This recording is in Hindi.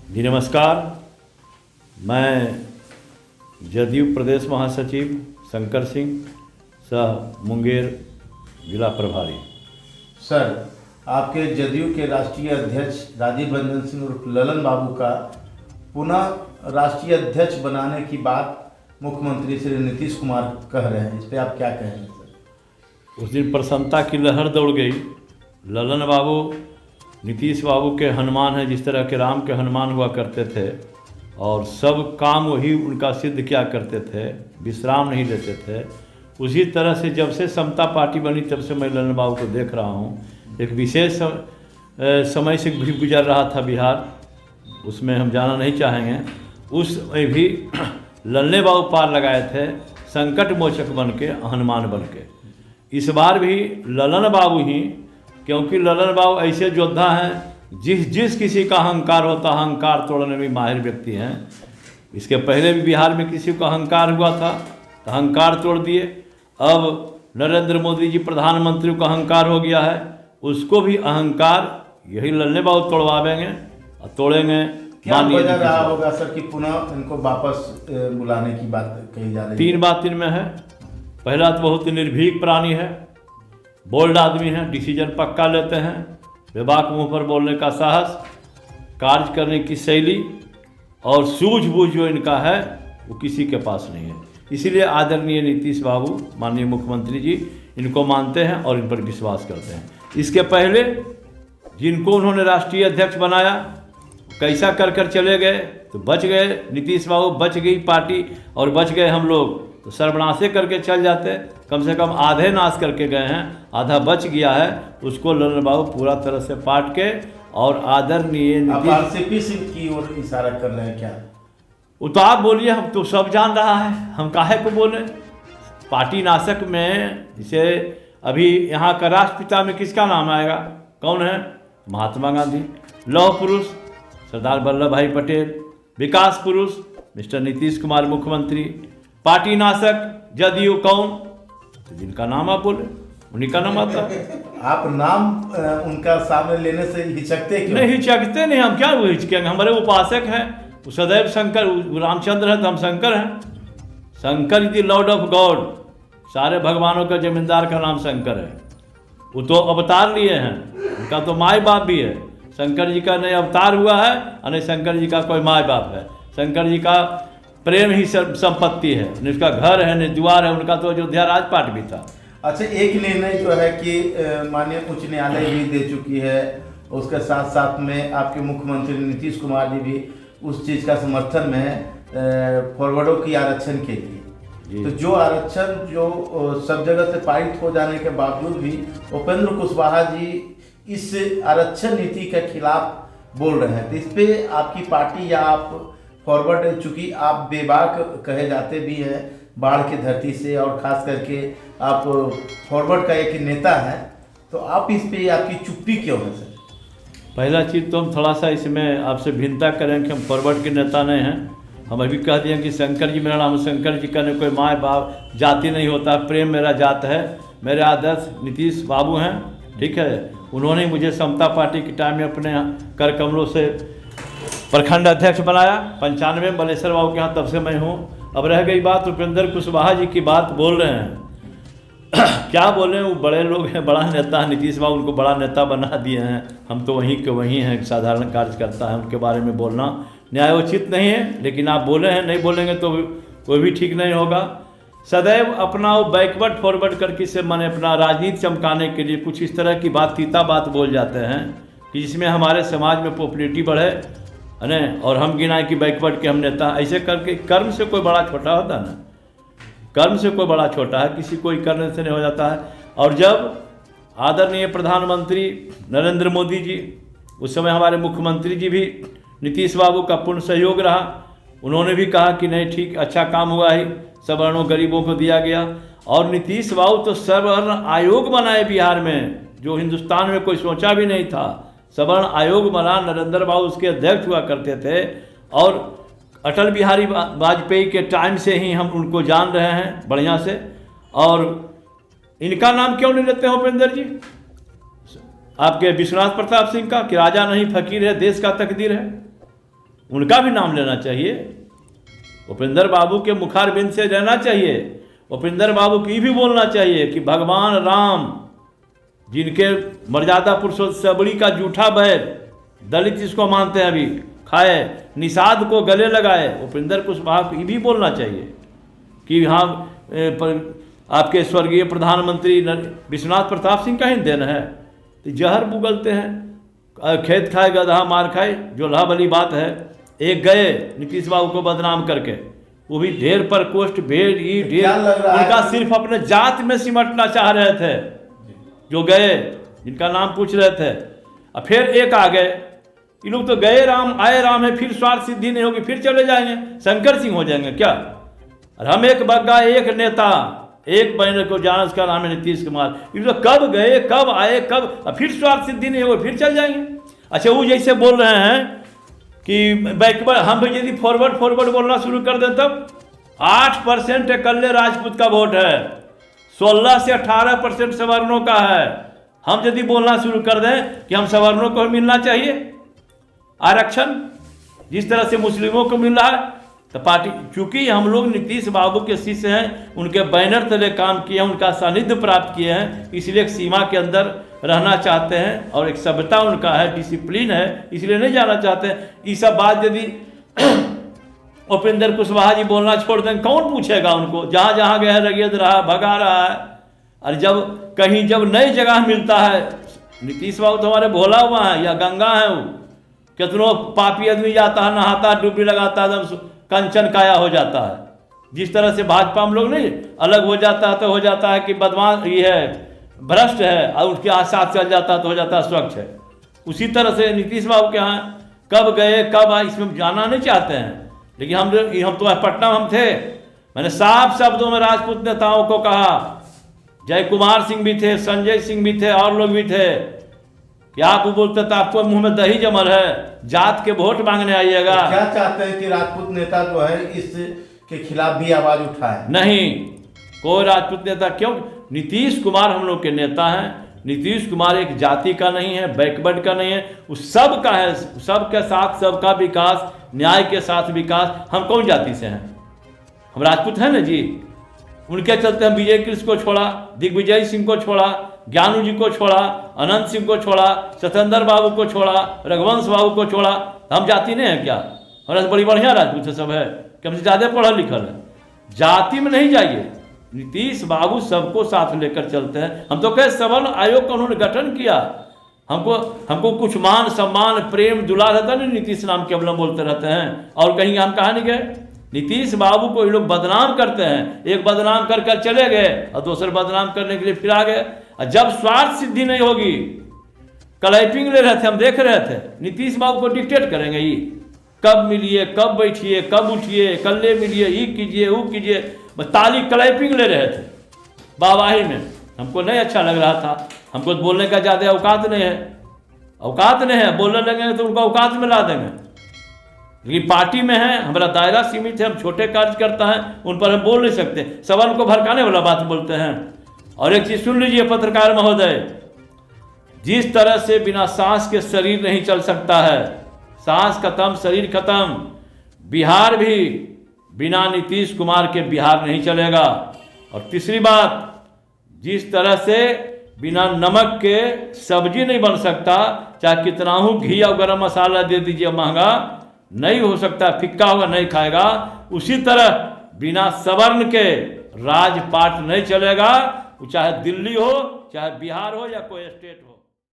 जी नमस्कार। मैं जदयू प्रदेश महासचिव शंकर सिंह सह मुंगेर जिला प्रभारी। सर, आपके जदयू के राष्ट्रीय अध्यक्ष राजीव रंजन सिंह उर्फ ललन बाबू का पुनः राष्ट्रीय अध्यक्ष बनाने की बात मुख्यमंत्री श्री नीतीश कुमार कह रहे हैं, इस पर आप क्या कहेंगे सर? उस दिन प्रसन्नता की लहर दौड़ गई। ललन बाबू नीतीश बाबू के हनुमान हैं, जिस तरह के राम के हनुमान हुआ करते थे और सब काम वही उनका सिद्ध किया करते थे, विश्राम नहीं लेते थे। उसी तरह से जब से समता पार्टी बनी तब से मैं ललन बाबू को देख रहा हूँ। एक विशेष समय से भी गुजर रहा था बिहार, उसमें हम जाना नहीं चाहेंगे। उसमें भी लल्ले बाबू पार लगाए थे, संकट मोचक बन के, हनुमान बन के। इस बार भी ललन बाबू ही, क्योंकि ललन बाबू ऐसे योद्धा हैं जिस किसी का अहंकार होता है, अहंकार तोड़ने में माहिर व्यक्ति हैं। इसके पहले भी बिहार में किसी को अहंकार हुआ था तो अहंकार तोड़ दिए। अब नरेंद्र मोदी जी प्रधानमंत्री को अहंकार हो गया है, उसको भी अहंकार यही लल्ले बाबू तोड़वाएंगे और तोड़ेंगे। क्या वजह रहा होगा सर कि पुनः इनको वापस बुलाने की बात कही जा रही है? 3 बात इनमें है। पहला तो बहुत निर्भीक प्राणी है, बोल्ड आदमी है, डिसीजन पक्का लेते हैं, बेबाक मुंह पर बोलने का साहस, कार्य करने की शैली और सूझबूझ जो इनका है वो किसी के पास नहीं है। इसीलिए आदरणीय नीतीश बाबू माननीय मुख्यमंत्री जी इनको मानते हैं और इन पर विश्वास करते हैं। इसके पहले जिनको उन्होंने राष्ट्रीय अध्यक्ष बनाया, कैसा कर चले गए तो बच गए नीतीश बाबू, बच गई पार्टी और बच गए हम लोग। तो सर्वनाशे करके चल जाते, कम से कम आधे नाश करके गए हैं, आधा बच गया है। उसको ललन बाबू पूरा तरह से पाट के और आदरणीय आरसीपी सिंह की ओर इशारा कर रहे हैं क्या? वो तो आप बोलिए, हम तो सब जान रहा है, हम काहे को बोले। पार्टी नाशक में जैसे अभी यहाँ का राष्ट्रपिता में किसका नाम आएगा? कौन है? महात्मा गांधी। लौह पुरुष सरदार वल्लभ भाई पटेल। विकास पुरुष मिस्टर नीतीश कुमार मुख्यमंत्री। पार्टी नाशक जदयू कौन? तो जिनका नाम आप बोले उन्हीं का नाम आता है। आप नाम उनका सामने लेने से हिचकते क्यों? नहीं हिचकते नहीं, हम क्या वो हिचकेंगे? हमारे उपासक हैं, वो सदैव शंकर, रामचंद्र है तो हम शंकर हैं। Shankar is the Lord of God, सारे भगवानों का जमींदार का नाम शंकर है। वो तो अवतार लिए हैं, उनका तो माई बाप भी है। शंकर जी का नहीं अवतार हुआ है और नहीं शंकर जी का कोई माई बाप है। शंकर जी का प्रेम ही संपत्ति है, न उसका घर है न द्वार है। उनका तो अयोध्या राजपाट भी था। अच्छा, एक निर्णय जो है कि माननीय उच्च न्यायालय भी दे चुकी है, उसके साथ साथ में आपके मुख्यमंत्री नीतीश कुमार जी भी उस चीज़ का समर्थन में है फॉरवर्डों की आरक्षण के लिए। तो जो आरक्षण जो सब जगह से पारित हो जाने के बावजूद भी उपेंद्र कुशवाहा जी इस आरक्षण नीति के खिलाफ बोल रहे हैं, तो इस पे आपकी पार्टी या आप फॉरवर्ड, चूँकि आप बेबाक कहे जाते भी हैं बाढ़ की धरती से और ख़ास करके आप फॉरवर्ड का एक नेता हैं, तो आप इस पे आपकी चुप्पी क्यों है सर? पहला चीज़ तो हम थोड़ा सा इसमें आपसे भिन्नता करें कि हम फॉरवर्ड के नेता नहीं हैं। हम अभी कह दिए कि शंकर जी मेरा नाम, शंकर जी का नहीं कोई माँ बाप जाति नहीं होता, प्रेम मेरा जात है। मेरे आदर्श नीतीश बाबू हैं, ठीक है। उन्होंने मुझे समता पार्टी के टाइम में अपने कर कमलों से प्रखंड अध्यक्ष बनाया 95 में बलेश्वर बाबू के यहाँ, तब से मैं हूँ। अब रह गई बात उपेंद्र कुशवाहा जी की, बात बोल रहे हैं क्या बोलें, वो बड़े लोग हैं, बड़ा नेता है। नीतीश बाबू उनको बड़ा नेता बना दिए हैं, हम तो वहीं के वहीं हैं, साधारण कार्यकर्ता हैं। उनके बारे में बोलना न्यायोचित नहीं है, लेकिन आप बोले हैं, नहीं बोलेंगे तो वो भी ठीक नहीं होगा। सदैव अपना वो बैकवर्ड फॉरवर्ड करके से मैंने अपना राजनीति चमकाने के लिए कुछ इस तरह की बात, तीता बात बोल जाते हैं कि जिसमें हमारे समाज में पॉपुलरिटी बढ़े है और हम गिनाए कि बैकवर्ड के हम नेता। ऐसे करके कर्म से कोई बड़ा छोटा होता है ना, कर्म से कोई बड़ा छोटा है, किसी कोई करने से नहीं हो जाता है। और जब आदरणीय प्रधानमंत्री नरेंद्र मोदी जी, उस समय हमारे मुख्यमंत्री जी भी नीतीश बाबू का पूर्ण सहयोग रहा। उन्होंने भी कहा कि नहीं ठीक, अच्छा काम हुआ है, सवर्णों गरीबों को दिया गया। और नीतीश बाबू तो सवर्ण आयोग बनाए बिहार में, जो हिंदुस्तान में कोई सोचा भी नहीं था। सवर्ण आयोग बना, नरेंद्र बाबू उसके अध्यक्ष हुआ करते थे। और अटल बिहारी वाजपेयी के टाइम से ही हम उनको जान रहे हैं बढ़िया से। और इनका नाम क्यों नहीं लेते हैं उपेंद्र जी? आपके विश्वनाथ प्रताप सिंह का कि राजा नहीं फकीर है, देश का तकदीर है। उनका भी नाम लेना चाहिए। उपेंद्र बाबू के मुखारबिंद से रहना चाहिए। उपेंद्र बाबू की भी बोलना चाहिए कि भगवान राम, जिनके मर्यादा पुरुषोत्तम सबरी का जूठा बैर दलित इसको मानते हैं, अभी खाए, निषाद को गले लगाए, उपेंद्र कुशवाहा को ये भी बोलना चाहिए कि हाँ आपके स्वर्गीय प्रधानमंत्री विश्वनाथ प्रताप सिंह का ही देन है। तो जहर बुगलते हैं, खेत खाए गधा मार खाए, जो लाभ वाली बात है। एक गए नीतीश बाबू को बदनाम करके, वो भी ढेर पर कोष्ठ भेड़ ई ढेर, उनका सिर्फ अपने जात में सिमटना चाह रहे थे जो गए, जिनका नाम पूछ रहे थे। और फिर एक आ गए, ये लोग तो गए राम आए राम है, फिर स्वार्थ सिद्धि नहीं होगी, फिर चले जाएंगे, शंकर सिंह हो जाएंगे क्या? और हम एक बग्गा, एक नेता, एक बैनर को जाना, उसका नाम है नीतीश कुमार। ये तो कब गए, कब आए, कब, फिर स्वार्थ सिद्धि नहीं होगी, फिर चल जाएंगे। अच्छा, वो जैसे बोल रहे हैं कि बैकवर्ड, हम यदि फॉरवर्ड बोलना शुरू कर दें तब 8% कल्ले राजपूत का वोट है, 16 से 18% सवर्णों का है। हम यदि बोलना शुरू कर दें कि हम सवर्णों को मिलना चाहिए आरक्षण, जिस तरह से मुस्लिमों को मिल रहा है, तो पार्टी, चूंकि हम लोग नीतीश बाबू के शिष्य हैं, उनके बैनर तले काम किए हैं, उनका सानिध्य प्राप्त किए हैं, इसलिए एक सीमा के अंदर रहना चाहते हैं और एक सभ्यता उनका है, डिसिप्लिन है, इसलिए नहीं जाना चाहते हैं। ये सब बात यदि उपेंद्र कुशवाहा जी बोलना छोड़ दें, कौन पूछेगा उनको? जहाँ जहाँ गए रगेद रहा, भगा रहा है। और जब कहीं जब नई जगह मिलता है, नीतीश बाबू तो हमारे भोला हुआ है या गंगा है, वो कितनों पापी आदमी जाता है, नहाता है, डुबकी लगाता है, एकदम कंचन काया हो जाता है। जिस तरह से भाजपा हम लोग नहीं अलग हो जाता है, तो हो जाता है कि बदमाश ये है, भ्रष्ट है, और उसके साथ चल जाता है तो हो जाता है स्वच्छ है। उसी तरह से नीतीश बाबू के यहाँ कब गए कब आए, इसमें जाना नहीं चाहते हैं। लेकिन हम तो पटना हम थे, मैंने साफ शब्दों में राजपूत नेताओं को कहा, जय कुमार सिंह भी थे, संजय सिंह भी थे, और लोग भी थे, कि आप बोलते तो आपको मुंह में दही जमल है, जात के वोट मांगने आइएगा। तो क्या चाहते हैं कि राजपूत नेता जो है इस के खिलाफ भी आवाज उठाए? नहीं, कोई राजपूत नेता क्यों? नीतीश कुमार हम लोग के नेता हैं। नीतीश कुमार एक जाति का नहीं है, बैकवर्ड का नहीं है, उस सब का है, सबके साथ सबका विकास, न्याय के साथ विकास। हम कौन जाति से हैं? हम राजपूत हैं ना जी। उनके चलते हम विजय कृष्ण को छोड़ा, दिग्विजय सिंह को छोड़ा, ज्ञानू जी को छोड़ा, अनंत सिंह को छोड़ा, सत्येंद्र बाबू को छोड़ा, रघुवंश बाबू को छोड़ा। हम जाति नहीं है क्या? हमारा तो बड़ी बढ़िया राजपूत है सब है, कि हमसे ज़्यादा पढ़ा लिखल है। जाति में नहीं जाइए, नीतीश बाबू सबको साथ लेकर चलते हैं। हम तो कहे सवर्ण आयोग का उन्होंने गठन किया, हमको कुछ मान सम्मान प्रेम दुलार रहता नहीं, नीतीश नाम केवल बोलते रहते हैं। और कहीं हम कहा नहीं गए, नीतीश बाबू को ये लोग बदनाम करते हैं। एक बदनाम कर चले गए और दूसरे बदनाम करने के लिए फिर आ गए। और जब स्वार्थ सिद्धि नहीं होगी, क्लैपिंग ले रहे थे, हम देख रहे थे, नीतीश बाबू को डिक्टेट करेंगे ये, कब मिलिए, कब बैठिए, कब उठिए, कल्ले मिलिए, ये कीजिए, वो कीजिए, ताली क्लैपिंग ले रहे थे वाहवाही में। हमको नहीं अच्छा लग रहा था, हमको तो बोलने का ज़्यादा औकात नहीं है, औकात नहीं है, बोलने लगेंगे तो उनको औकात में ला देंगे। लेकिन पार्टी में है, हमारा दायरा सीमित है, हम छोटे कार्यकर्ता हैं, उन पर हम बोल नहीं सकते, सवाल को भड़काने वाला बात बोलते हैं। और एक चीज़ सुन लीजिए पत्रकार महोदय, जिस तरह से बिना सांस के शरीर नहीं चल सकता है, सांस खत्म शरीर खत्म, बिहार भी बिना नीतीश कुमार के बिहार नहीं चलेगा। और तीसरी बात, जिस तरह से बिना नमक के सब्जी नहीं बन सकता, चाहे कितना हो घी और गरम मसाला दे दीजिए महंगा, नहीं हो सकता, फिक्का होगा नहीं खाएगा। उसी तरह बिना सवर्ण के राजपाट नहीं चलेगा, चाहे दिल्ली हो, चाहे बिहार हो या कोई स्टेट हो।